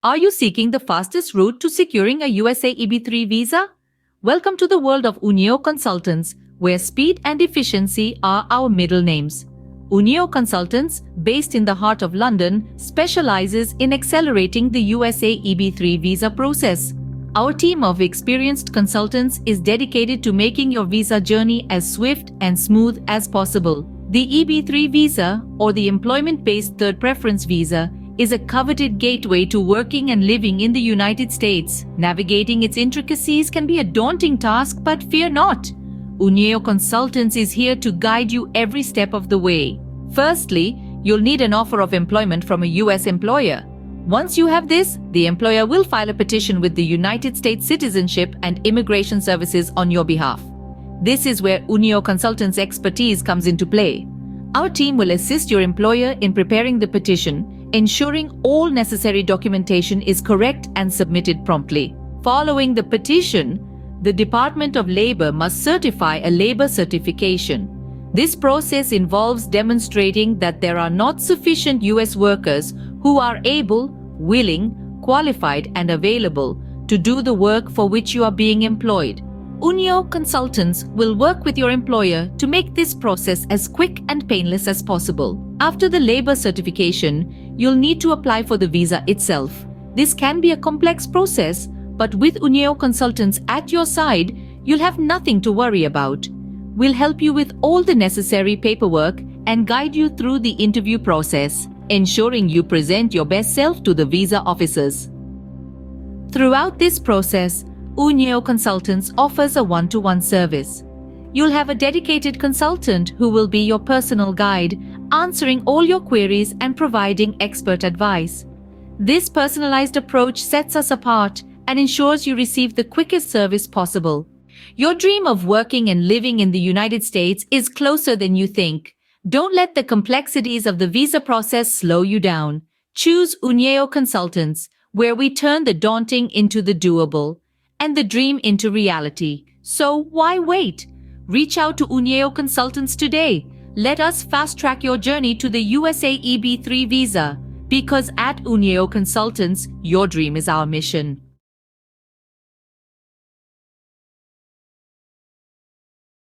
Are you seeking the fastest route to securing a USA EB-3 visa? Welcome to the world of Unieo Consultants, where speed and efficiency are our middle names. Unieo Consultants, based in the heart of London, specializes in accelerating the USA EB-3 visa process. Our team of experienced consultants is dedicated to making your visa journey as swift and smooth as possible. The EB-3 visa, or the employment-based third preference visa, is a coveted gateway to working and living in the United States. Navigating its intricacies can be a daunting task, but fear not. Unieo Consultants is here to guide you every step of the way. Firstly, you'll need an offer of employment from a US employer. Once you have this, the employer will file a petition with the United States Citizenship and Immigration Services on your behalf. This is where Unieo Consultants' expertise comes into play. Our team will assist your employer in preparing the petition, ensuring all necessary documentation is correct and submitted promptly. Following the petition, the Department of Labor must certify a labor certification. This process involves demonstrating that there are not sufficient US workers who are able, willing, qualified, and available to do the work for which you are being employed. Unieo Consultants will work with your employer to make this process as quick and painless as possible. After the labor certification, you'll need to apply for the visa itself. This can be a complex process, but with Unieo Consultants at your side, you'll have nothing to worry about. We'll help you with all the necessary paperwork and guide you through the interview process, ensuring you present your best self to the visa officers. Throughout this process, Unieo Consultants offers a one-to-one service. You'll have a dedicated consultant who will be your personal guide, answering all your queries and providing expert advice. This personalized approach sets us apart and ensures you receive the quickest service possible. Your dream of working and living in the United States is closer than you think. Don't let the complexities of the visa process slow you down. Choose Unieo Consultants, where we turn the daunting into the doable and the dream into reality. So why wait? Reach out to Unieo Consultants today. Let us fast-track your journey to the USA EB-3 visa, because at Unieo Consultants, your dream is our mission.